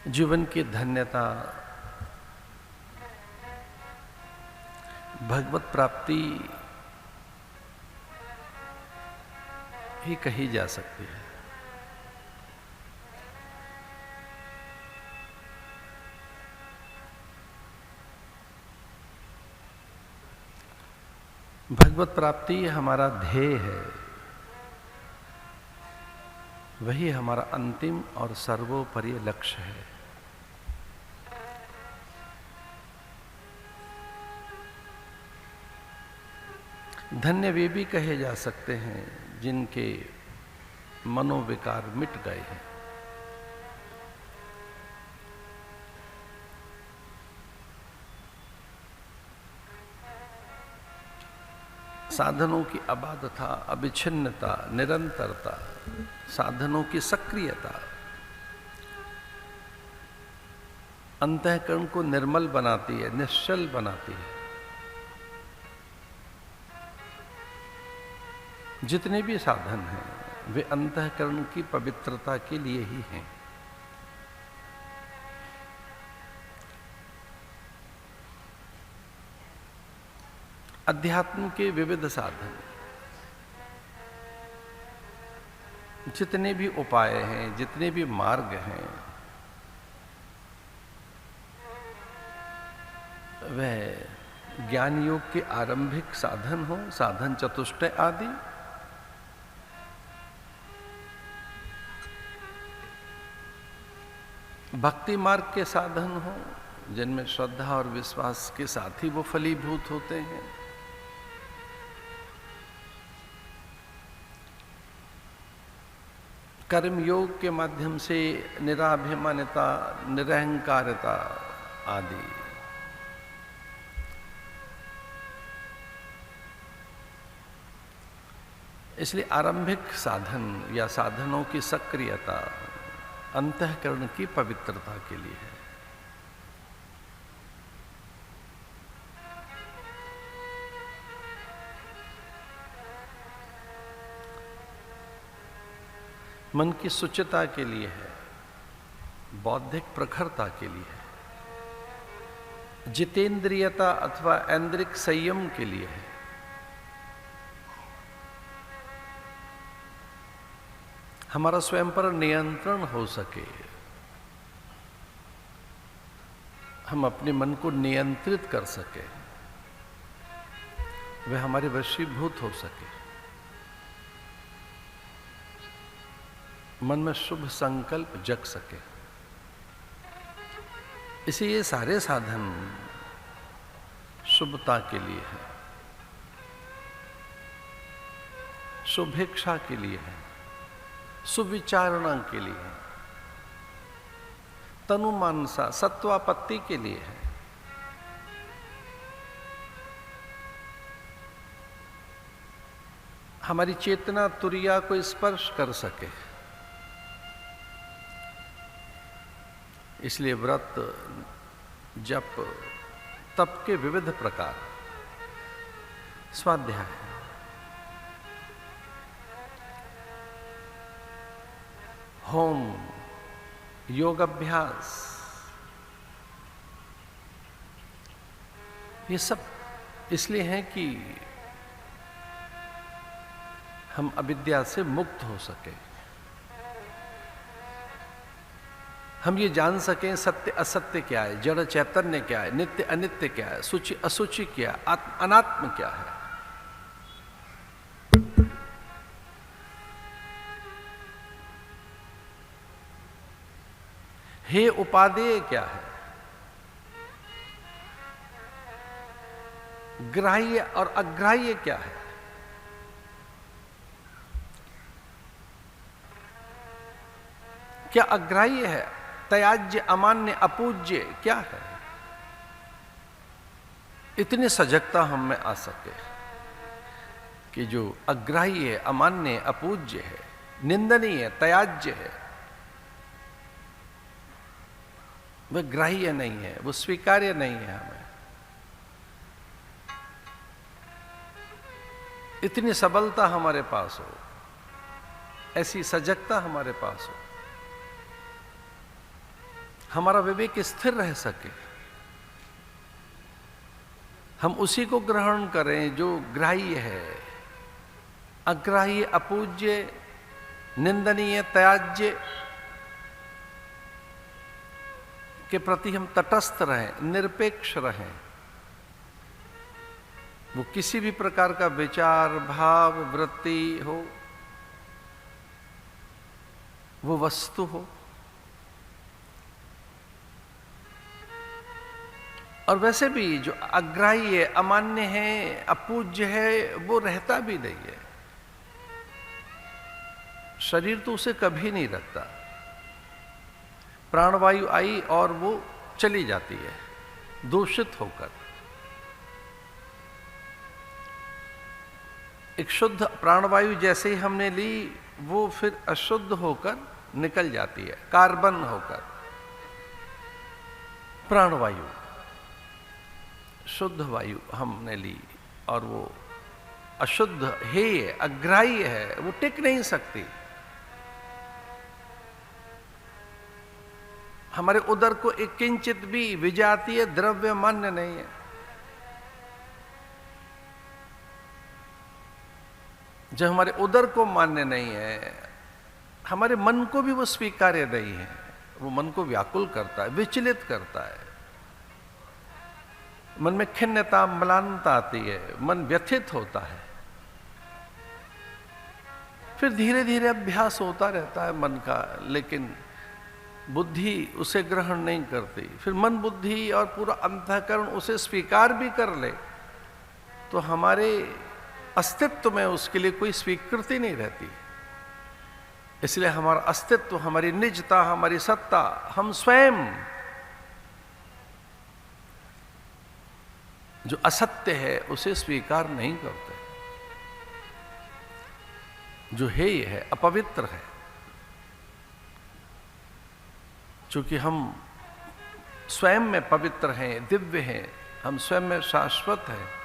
जीवन की धन्यता भगवत प्राप्ति ही कही जा सकती है। भगवत प्राप्ति हमारा ध्येय है, वही हमारा अंतिम और सर्वोपरि लक्ष्य है। धन्य वे भी कहे जा सकते हैं जिनके मनोविकार मिट गए हैं। साधनों की अबाधता, अविच्छिन्नता, निरंतरता, साधनों की सक्रियता अंतःकरण को निर्मल बनाती है, निश्चल बनाती है। जितने भी साधन हैं वे अंतःकरण की पवित्रता के लिए ही हैं। अध्यात्म के विविध साधन, जितने भी उपाय हैं, जितने भी मार्ग हैं, वह ज्ञान योग के आरंभिक साधन हो, साधन चतुष्टय आदि, भक्ति मार्ग के साधन हो जिनमें श्रद्धा और विश्वास के साथ ही वो फलीभूत होते हैं, कर्म योग के माध्यम से निराभिमानिता, निरहंकारिता आदि, इसलिए आरंभिक साधन या साधनों की सक्रियता अंतःकरण की पवित्रता के लिए है। मन की शुचिता के लिए है, बौद्धिक प्रखरता के लिए है, जितेंद्रियता अथवा ऐन्द्रिक संयम के लिए है, हमारा स्वयं पर नियंत्रण हो सके, हम अपने मन को नियंत्रित कर सके, वह हमारे वशीभूत हो सके, मन में शुभ संकल्प जग सके। इसे ये सारे साधन शुभता के लिए है, शुभेच्छा के लिए है, सुविचारणा के लिए है, तनुमानसा सत्वापत्ति के लिए है। हमारी चेतना तुरिया को स्पर्श कर सके, इसलिए व्रत, जप, तप के विविध प्रकार, स्वाध्याय, होम, योग अभ्यास, ये सब इसलिए हैं कि हम अविद्या से मुक्त हो सके, हम ये जान सकें सत्य असत्य क्या है, जड़ चैतन्य क्या है, नित्य अनित्य क्या है, सूचि असुचि क्या है, अनात्म क्या है। हे उपादेय क्या है, ग्राह्य और अग्राह्य क्या है, क्या अग्राह्य है, त्याज्य, अमान्य, अपूज्य क्या है। इतनी सजगता हम में आ सके कि जो अग्राह्य है, अमान्य, अपूज्य है, निंदनीय है, त्याज्य है, वह ग्राह्य नहीं है, वो स्वीकार्य नहीं है। हमें इतनी सबलता हमारे पास हो, ऐसी सजगता हमारे पास हो, हमारा विवेक स्थिर रह सके, हम उसी को ग्रहण करें जो ग्राह्य है। अग्राह्य, अपूज्य, निंदनीय, त्याज्य के प्रति हम तटस्थ रहें, निरपेक्ष रहें। वो किसी भी प्रकार का विचार, भाव, वृत्ति हो, वो वस्तु हो, और वैसे भी जो अग्राह्य, अमान्य है, अपूज्य है, वो रहता भी नहीं है। शरीर तो उसे कभी नहीं रखता। प्राणवायु आई और वो चली जाती है दूषित होकर। एक शुद्ध प्राणवायु जैसे ही हमने ली, वो फिर अशुद्ध होकर निकल जाती है, कार्बन होकर। प्राणवायु, शुद्ध वायु हमने ली और वो अशुद्ध हेय, अग्राह्य है, वो टिक नहीं सकती। हमारे उदर को एक किंचित भी विजातीय द्रव्य मान्य नहीं है। जब हमारे उदर को मान्य नहीं है, हमारे मन को भी वो स्वीकार्य नहीं है। वो मन को व्याकुल करता है, विचलित करता है। मन में खिन्नता, म्लानता आती है, मन व्यथित होता है। फिर धीरे धीरे अभ्यास होता रहता है मन का, लेकिन बुद्धि उसे ग्रहण नहीं करती। फिर मन, बुद्धि और पूरा अंतःकरण उसे स्वीकार भी कर ले, तो हमारे अस्तित्व में उसके लिए कोई स्वीकृति नहीं रहती। इसलिए हमारा अस्तित्व, हमारी निजता, हमारी सत्ता, हम स्वयं जो असत्य है उसे स्वीकार नहीं करते। जो हेय है, अपवित्र है। चूंकि हम स्वयं में पवित्र हैं, दिव्य हैं, हम स्वयं में शाश्वत हैं,